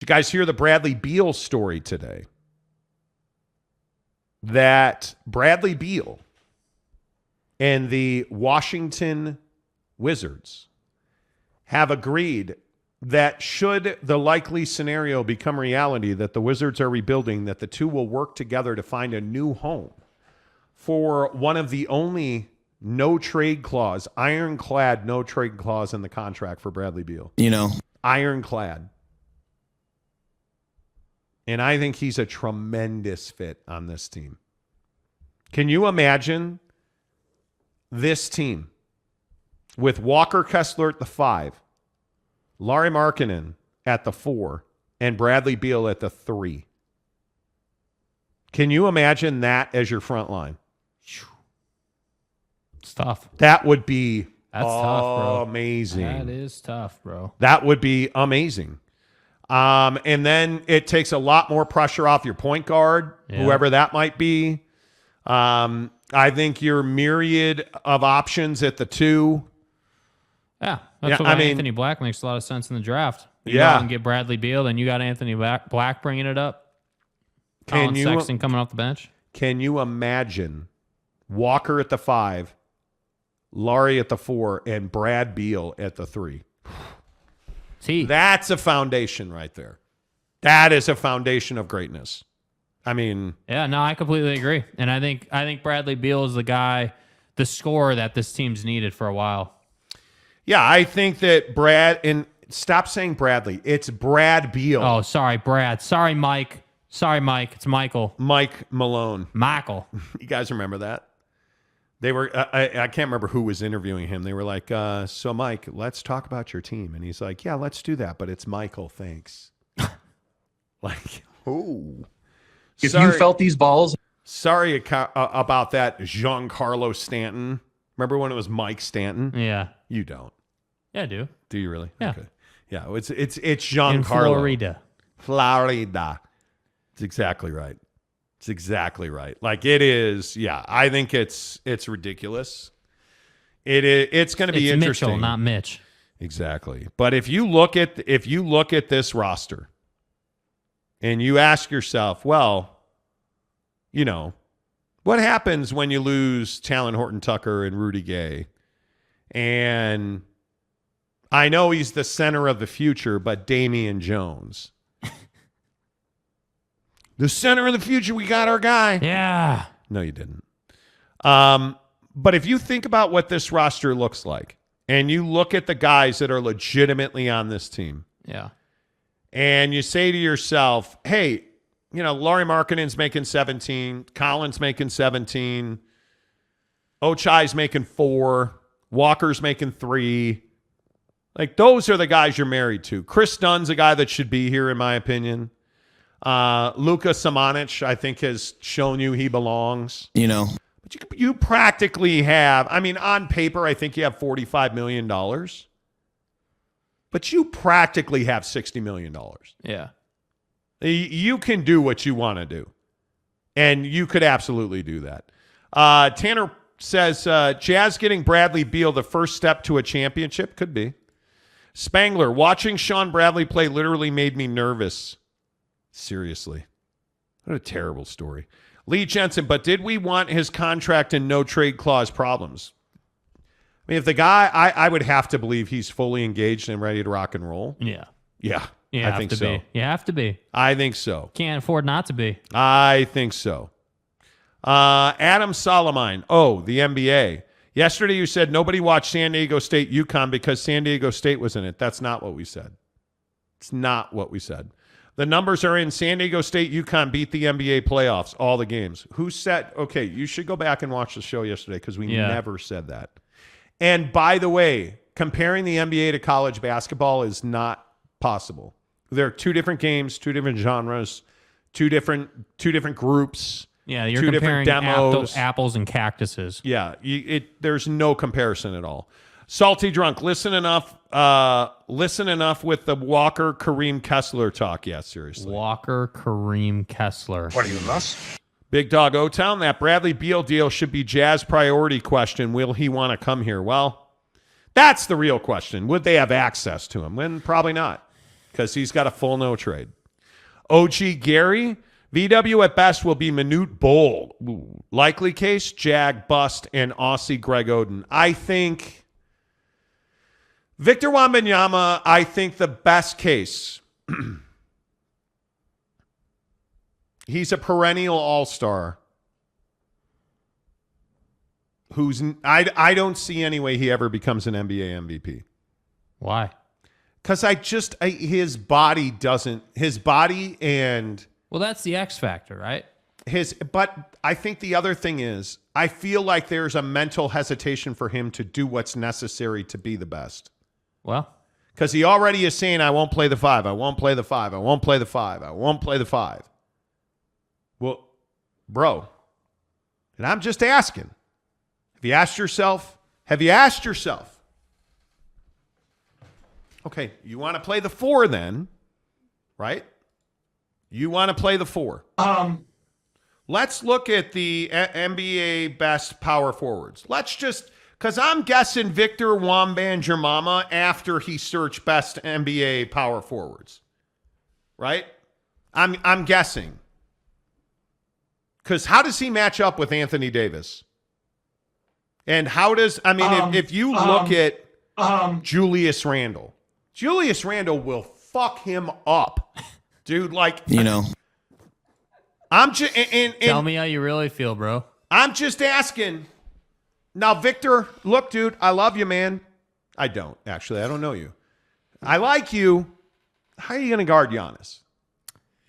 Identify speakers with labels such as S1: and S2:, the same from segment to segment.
S1: Did you guys hear the Bradley Beal story today? That Bradley Beal and the Washington Wizards have agreed that should the likely scenario become reality that the Wizards are rebuilding, that the two will work together to find a new home for one of the only no-trade clause, ironclad no-trade clause in the contract for Bradley Beal. Ironclad. And I think he's a tremendous fit on this team. Can you imagine this team with Walker Kessler at the 5, Lauri Markkanen at the 4, and Bradley Beal at the 3? Can you imagine that as your front line?
S2: It's tough.
S1: That would be
S2: tough, bro.
S1: Amazing.
S2: That is tough, bro.
S1: That would be amazing. And then it takes a lot more pressure off your point guard, whoever that might be. I think your myriad of options at the 2.
S2: Yeah, that's why Anthony Black makes a lot of sense in the draft. You go out and get Bradley Beal, then you got Anthony Black bringing it up. Colin Sexton coming off the bench.
S1: Can you imagine Walker at the 5, Lauri at the 4, and Brad Beal at the 3? That's a foundation right there. That is a foundation of greatness. I mean,
S2: yeah, no, I completely agree. And I think Bradley Beal is the guy, the scorer that this team's needed for a while.
S1: Yeah, I think that and stop saying Bradley. It's Brad Beal.
S2: Oh, sorry, Brad. Sorry, Mike. It's Michael.
S1: Mike Malone.
S2: Michael.
S1: You guys remember that? They were, I can't remember who was interviewing him. They were like, so Mike, let's talk about your team. And he's like, yeah, let's do that. But it's Michael, thanks. Like, oh.
S3: If you felt these balls.
S1: Sorry about that, Giancarlo Stanton. Remember when it was Mike Stanton?
S2: Yeah.
S1: You don't.
S2: Yeah, I do.
S1: Do you really?
S2: Yeah.
S1: Okay. Yeah, it's Giancarlo.
S2: In
S1: Florida. It's exactly right. It's exactly right. Like it is. Yeah, I think it's ridiculous. It's going to be interesting.
S2: Mitchell, not Mitch.
S1: Exactly. But if you look at this roster and you ask yourself, well, what happens when you lose Talon Horton-Tucker and Rudy Gay? And I know he's the center of the future, but Damian Jones. The center of the future, we got our guy.
S2: Yeah.
S1: No, you didn't. But if you think about what this roster looks like, and you look at the guys that are legitimately on this team, and you say to yourself, hey, Lauri Markkanen's making 17, Colin's making 17, Ochai's making 4, Walker's making 3. Like, those are the guys you're married to. Chris Dunn's a guy that should be here, in my opinion. Luka Samanic, I think, has shown you he belongs. But you practically have, on paper, I think you have $45 million. But you practically have $60 million.
S2: Yeah.
S1: You can do what you want to do. And you could absolutely do that. Tanner says, Jazz getting Bradley Beal the first step to a championship? Could be. Spangler, watching Sean Bradley play literally made me nervous. Seriously. What a terrible story. Lee Jensen, but did we want his contract and no trade clause problems? If the guy, I would have to believe he's fully engaged and ready to rock and roll.
S2: Yeah.
S1: Yeah.
S2: I think so. You have to be.
S1: I think so.
S2: Can't afford not to be.
S1: I think so. Adam Solomon. Oh, the NBA. Yesterday you said nobody watched San Diego State UConn because San Diego State was in it. That's not what we said. It's not what we said. The numbers are in. San Diego State UConn beat the NBA playoffs, all the games. Who said, okay, you should go back and watch the show yesterday because we never said that. And by the way, comparing the NBA to college basketball is not possible. There are two different games, two different genres, two different groups.
S2: Yeah, you're
S1: two
S2: comparing
S1: different demos.
S2: apples and cactuses.
S1: Yeah, there's no comparison at all. Salty Drunk, listen enough with the Walker Kareem Kessler talk. Yeah, seriously.
S2: Walker Kareem Kessler.
S3: What are you, nuts?
S1: Big Dog O-Town, that Bradley Beal deal should be Jazz priority question. Will he want to come here? Well, that's the real question. Would they have access to him? Well, probably not. because he's got a full no trade. OG Gary, VW at best will be Manute Bol. Likely case, Jag bust, and Aussie Greg Oden. I think Victor Wembanyama, I think the best case, he's a perennial all-star. I don't see any way he ever becomes an NBA MVP.
S2: Why?
S1: Because his body and...
S2: Well, that's the X factor, right?
S1: But I think the other thing is, I feel like there's a mental hesitation for him to do what's necessary to be the best.
S2: Well...
S1: Because he already is saying, I won't play the 5, I won't play the 5, I won't play the 5, I won't play the 5. Well, bro, and I'm just asking, have you asked yourself, okay, you want to play the 4 then, right? You want to play the 4. Let's look at the NBA best power forwards. Because I'm guessing Victor Wembanyama after he searched best NBA power forwards, right? I'm guessing. Because how does he match up with Anthony Davis? And if you look at Julius Randle will fuck him up, dude. I'm just
S2: tell me how you really feel, bro.
S1: I'm just asking. Now, Victor, look, dude, I love you, man. I don't actually. I don't know you. I like you. How are you going to guard Giannis?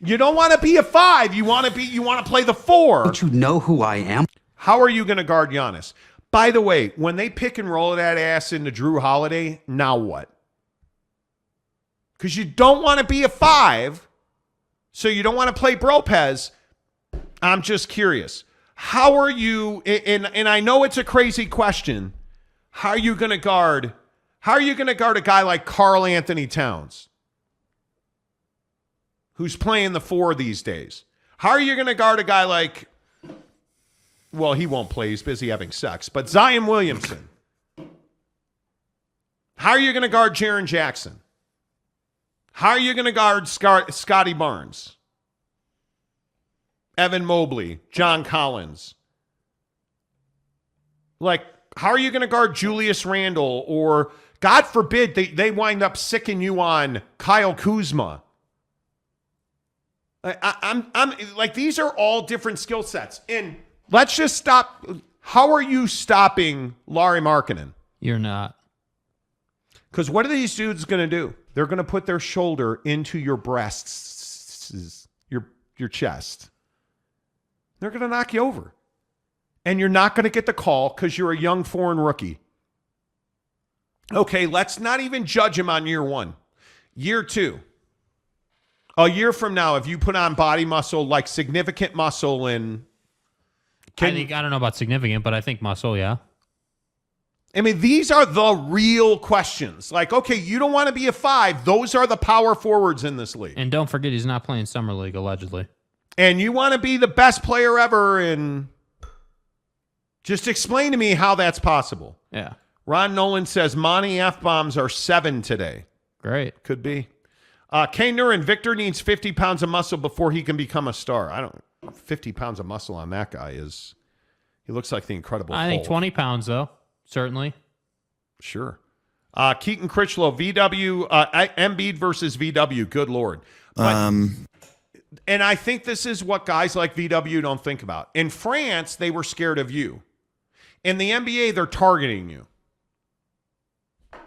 S1: You don't want to be a 5. You want to play the 4.
S3: Don't you know who I am?
S1: How are you going to guard Giannis? By the way, when they pick and roll that ass into Drew Holiday, now what? Because you don't want to be a 5, so you don't want to play Bropez. I'm just curious. How are you, and I know it's a crazy question, how are you going to guard a guy like Karl Anthony Towns, who's playing the 4 these days? How are you going to guard a guy like, well, he won't play, he's busy having sex, but Zion Williamson? How are you going to guard Jaren Jackson? How are you going to guard Scotty Barnes? Evan Mobley, John Collins. How are you going to guard Julius Randle? Or, God forbid, they wind up sicking you on Kyle Kuzma. I'm these are all different skill sets. And let's just stop. How are you stopping Lauri Markkanen?
S2: You're not.
S1: Because what are these dudes going to do? They're going to put their shoulder into your breasts, your chest. They're going to knock you over. And you're not going to get the call because you're a young foreign rookie. Okay, let's not even judge him on year 1. Year 2. A year from now, if you put on body muscle, like significant muscle I
S2: don't know about significant, but I think muscle, yeah.
S1: I mean, these are the real questions. Okay, you don't want to be a 5. Those are the power forwards in this league.
S2: And don't forget, he's not playing Summer League, allegedly.
S1: And you want to be the best player ever, and just explain to me how that's possible.
S2: Yeah.
S1: Ron Nolan says Monty F-bombs are 7 today.
S2: Great.
S1: Could be. K. Nurin, Victor needs 50 pounds of muscle before he can become a star. 50 pounds of muscle on that guy he looks like the Incredible Hulk.
S2: I think 20 pounds, though. Certainly.
S1: Sure. Keaton Critchlow, VW, Embiid versus VW. Good Lord. And I think this is what guys like VW don't think about. In France, they were scared of you. In the NBA, they're targeting you.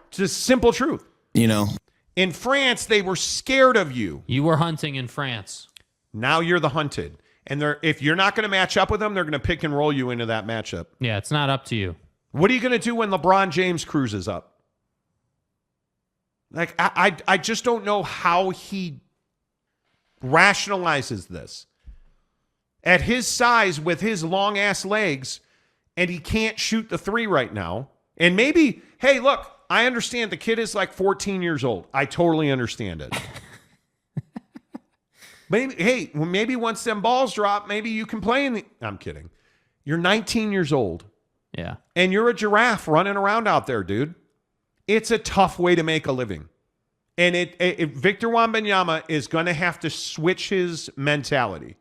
S1: It's just simple truth. In France, they were scared of you.
S2: You were hunting in France.
S1: Now you're the hunted. And if you're not going to match up with them, they're going to pick and roll you into that matchup.
S2: Yeah, it's not up to you.
S1: What are you going to do when LeBron James cruises up? I just don't know how he rationalizes this. At his size, with his long-ass legs, and he can't shoot the 3 right now. And maybe, hey, look, I understand the kid is 14 years old. I totally understand it. Maybe once them balls drop, maybe you can play in the... I'm kidding. You're 19 years old.
S2: Yeah.
S1: And you're a giraffe running around out there, dude. It's a tough way to make a living. And Victor Wembanyama is going to have to switch his mentality.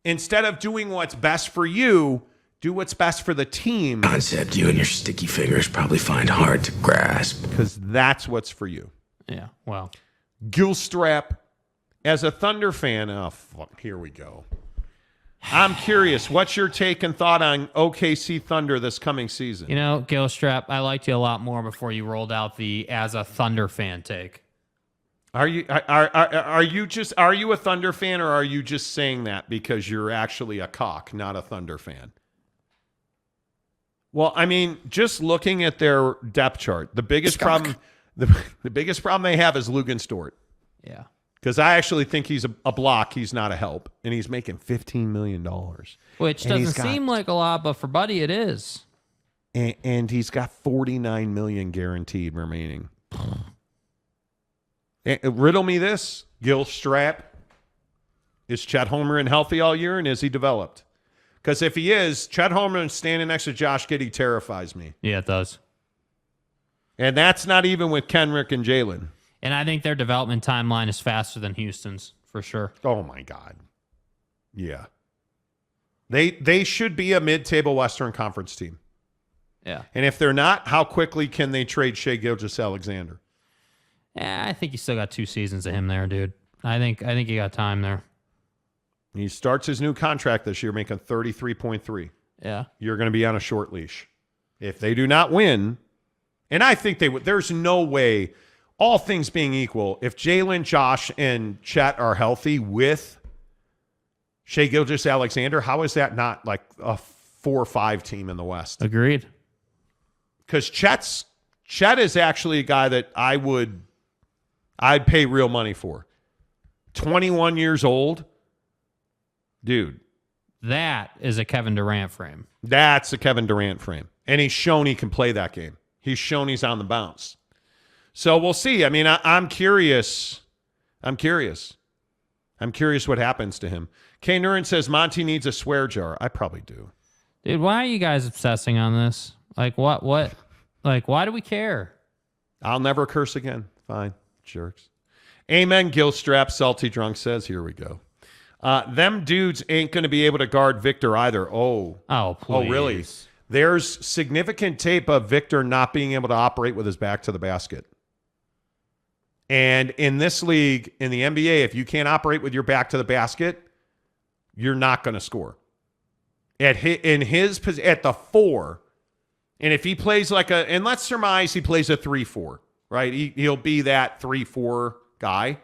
S1: Instead of doing what's best for you, do what's best for the team.
S4: Concept you and your sticky fingers probably find hard to grasp.
S1: Because that's what's for you.
S2: Yeah, well.
S1: Gilstrap, as a Thunder fan, here we go. I'm curious, what's your take and thought on OKC Thunder this coming season?
S2: You know, Gilstrap, I liked you a lot more before you rolled out the as a Thunder fan take.
S1: Are you a Thunder fan, or are you just saying that because you're actually a cock, not a Thunder fan? Well, I mean, just looking at their depth chart, the biggest problem they have is Lugenstort.
S2: Yeah.
S1: Because I actually think he's a block. He's not a help. And he's making $15 million.
S2: Which doesn't seem like a lot, but for Buddy it is.
S1: And he's got $49 million guaranteed remaining. Riddle me this. Gilstrap. Is Chet Holmgren healthy all year, and is he developed? Because if he is, Chet Holmgren standing next to Josh Giddey terrifies me.
S2: Yeah, it does.
S1: And that's not even with Kenrick and Jalen.
S2: And I think their development timeline is faster than Houston's, for sure.
S1: Oh, my God. Yeah. They should be a mid-table Western Conference team.
S2: Yeah.
S1: And if they're not, how quickly can they trade Shai Gilgeous-Alexander?
S2: Yeah, I think you still got 2 seasons of him there, dude. I think you got time there.
S1: He starts his new contract this year making $33.3.
S2: Yeah.
S1: You're going to be on a short leash. If they do not win, and I think they would, there's no way, all things being equal, if Jalen, Josh, and Chet are healthy with Shai Gilgeous-Alexander, how is that not like a 4 or 5 team in the West?
S2: Agreed.
S1: Because Chet is actually a guy that I'd pay real money for. 21 years old. Dude.
S2: That is a Kevin Durant frame.
S1: That's a Kevin Durant frame. And he's shown he can play that game. He's shown he's on the bounce. So we'll see. I mean, I'm curious. I'm curious what happens to him. K. Nurin says Monty needs a swear jar. I probably do.
S2: Dude, why are you guys obsessing on this? Like, what? Like, why do we care?
S1: I'll never curse again. Fine. Jerks. Amen, Gilstrap, Salty Drunk says. Here we go. Them dudes ain't going to be able to guard Victor either. Oh,
S2: please.
S1: Oh, really? There's significant tape of Victor not being able to operate with his back to the basket. And in this league, in the NBA, if you can't operate with your back to the basket, you're not going to score. At the 4, and if he plays and let's surmise he plays a 3-4, right? He'll be that 3-4 guy.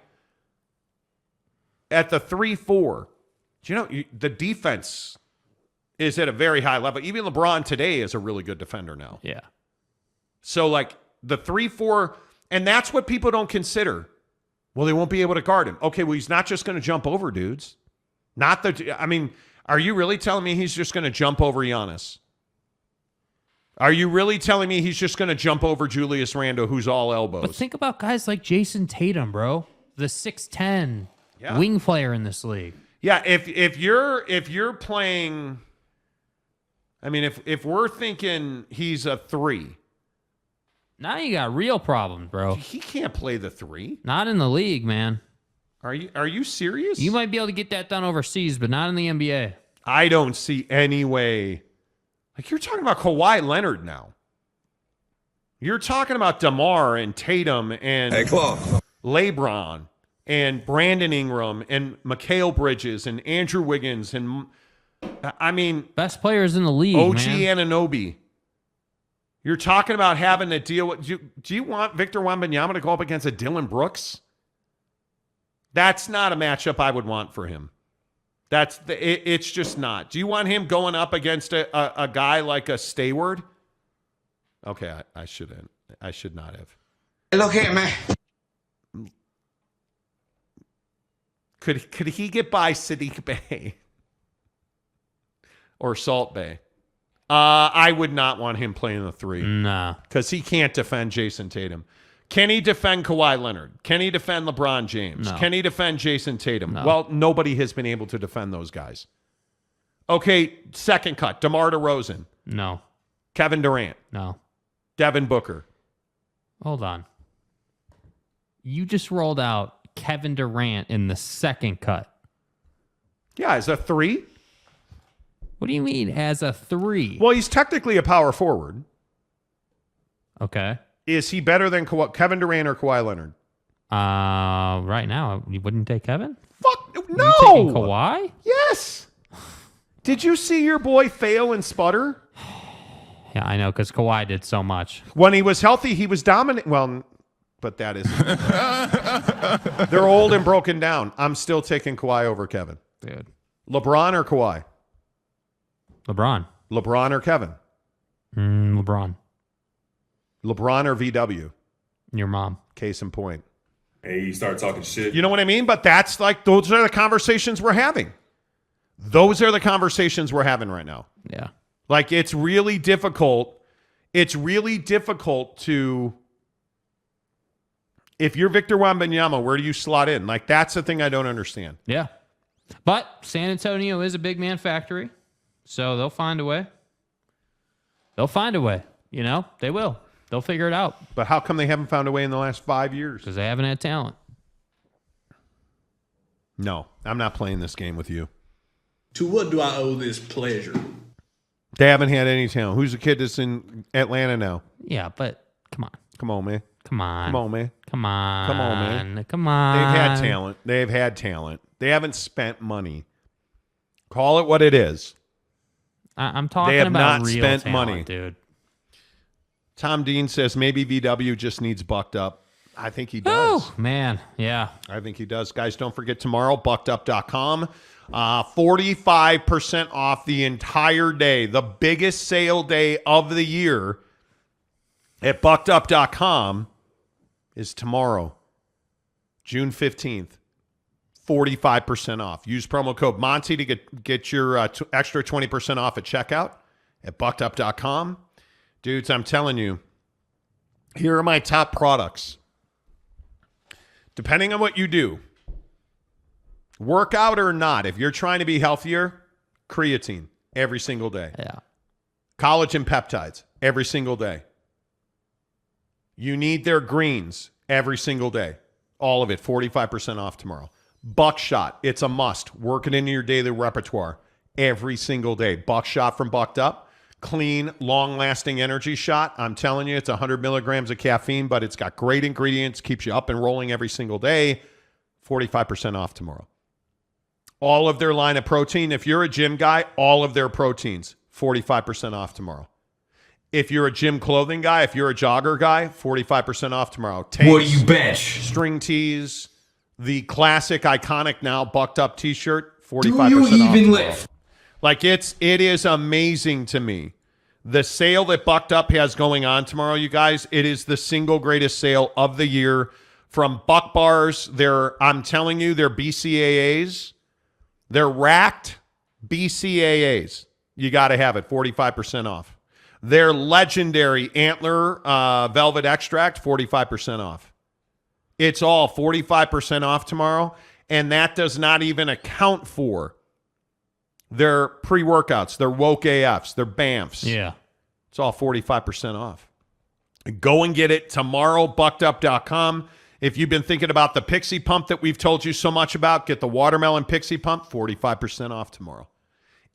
S1: At the 3-4, the defense is at a very high level. Even LeBron today is a really good defender now.
S2: Yeah.
S1: So like the 3-4, and that's what people don't consider. Well, they won't be able to guard him. Okay, well, he's not just going to jump over dudes. Are you really telling me he's just going to jump over Giannis? Are you really telling me he's just going to jump over Julius Randle, who's all elbows?
S2: But think about guys like Jason Tatum, bro. The 6'10" wing player in this league.
S1: Yeah, if you're playing, if we're thinking he's a 3.
S2: Now you got real problems, bro.
S1: He can't play the 3.
S2: Not in the league, man.
S1: Are you serious?
S2: You might be able to get that done overseas, but not in the NBA.
S1: I don't see any way. Like, you're talking about Kawhi Leonard now. You're talking about DeMar and Tatum and LeBron and Brandon Ingram and Mikal Bridges and Andrew Wiggins and,
S2: best players in the league,
S1: OG
S2: man.
S1: Anunoby. You're talking about having to deal with. Do you want Victor Wembanyama to go up against a Dylan Brooks? That's not a matchup I would want for him. It's just not. Do you want him going up against a guy like a Stayward? Okay, I shouldn't. I should not have.
S4: Look here, man.
S1: Could he get by Sadiq Bey or Salt Bay? I would not want him playing the 3.
S2: Nah.
S1: Because he can't defend Jason Tatum. Can he defend Kawhi Leonard? Can he defend LeBron James?
S2: No.
S1: Can he defend Jason Tatum?
S2: No.
S1: Well, nobody has been able to defend those guys. Okay, second cut. DeMar DeRozan.
S2: No.
S1: Kevin Durant.
S2: No.
S1: Devin Booker.
S2: Hold on. You just rolled out Kevin Durant in the second cut.
S1: Yeah, as a 3.
S2: What do you mean as a 3?
S1: Well, he's technically a power forward.
S2: Okay.
S1: Is he better than Kevin Durant or Kawhi Leonard?
S2: Right now, you wouldn't take Kevin?
S1: Fuck, no.
S2: You taking Kawhi?
S1: Yes. Did you see your boy fail and sputter?
S2: Yeah, I know, because Kawhi did so much.
S1: When he was healthy, he was dominant. Well, but that isn't. They're old and broken down. I'm still taking Kawhi over Kevin.
S2: Dude.
S1: LeBron or Kawhi?
S2: LeBron.
S1: LeBron or Kevin?
S2: LeBron.
S1: LeBron or VW?
S2: Your mom.
S1: Case in point.
S5: Hey, you start talking shit.
S1: You know what I mean? But that's like, those are the conversations we're having. Those are the conversations we're having right now.
S2: Yeah.
S1: Like, it's really difficult. It's really difficult to, if you're Victor Wembanyama, where do you slot in? Like, that's the thing I don't understand.
S2: Yeah. But San Antonio is a big man factory, so they'll find a way. They'll find a way. You know, they will. They'll figure it out.
S1: But how come they haven't found a way in the last 5 years?
S2: Because they haven't had talent.
S1: No, I'm not playing this game with you.
S6: To what do I owe this pleasure?
S1: They haven't had any talent. Who's the kid that's in Atlanta now?
S2: Yeah, but come on.
S1: Come on, man.
S2: Come on.
S1: Come on, man.
S2: Come on.
S1: Come on, man.
S2: Come on.
S1: They've had talent. They've had talent. They haven't spent money. Call it what it is.
S2: I'm talking
S1: they have
S2: about
S1: not
S2: real
S1: spent
S2: talent,
S1: money,
S2: dude.
S1: Tom Dean says maybe VW just needs bucked up. I think he does.
S2: Oh, man. Yeah.
S1: I think he does. Guys, don't forget tomorrow, buckedup.com. 45% off the entire day. The biggest sale day of the year at buckedup.com is tomorrow, June 15th. 45% off. Use promo code Monty to get your extra 20% off at checkout at buckedup.com. Dudes, I'm telling you, here are my top products. Depending on what you do, workout or not, if you're trying to be healthier, creatine every single day.
S2: Yeah.
S1: Collagen peptides every single day. You need their greens every single day. All of it, 45% off tomorrow. Buckshot, it's a must. Work it into your daily repertoire every single day. Buckshot from Bucked Up. Clean, long-lasting energy shot. I'm telling you, it's 100 milligrams of caffeine, but it's got great ingredients, keeps you up and rolling every single day. 45% off tomorrow. All of their line of protein. If you're a gym guy, all of their proteins, 45% off tomorrow. If you're a gym clothing guy, if you're a jogger guy, 45% off tomorrow. Tanks,
S4: What do you bench?
S1: String tees, the classic, iconic now Bucked Up t-shirt, 45%
S4: Do you
S1: off
S4: even
S1: tomorrow.
S4: lift?
S1: Like, it is amazing to me. The sale that Bucked Up has going on tomorrow, you guys, it is the single greatest sale of the year. From Buck Bars, I'm telling you, they're BCAAs. They're racked BCAAs. You got to have it, 45% off. Their legendary Antler Velvet Extract, 45% off. It's all 45% off tomorrow, and that does not even account for their pre-workouts, their Woke AFs, their BAMFs.
S2: Yeah.
S1: It's all 45% off. Go and get it tomorrow, buckedup.com. If you've been thinking about the Pixie Pump that we've told you so much about, get the Watermelon Pixie Pump, 45% off tomorrow.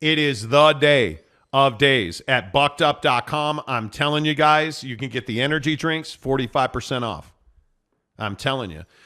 S1: It is the day of days at buckedup.com. I'm telling you guys, you can get the energy drinks, 45% off. I'm telling you.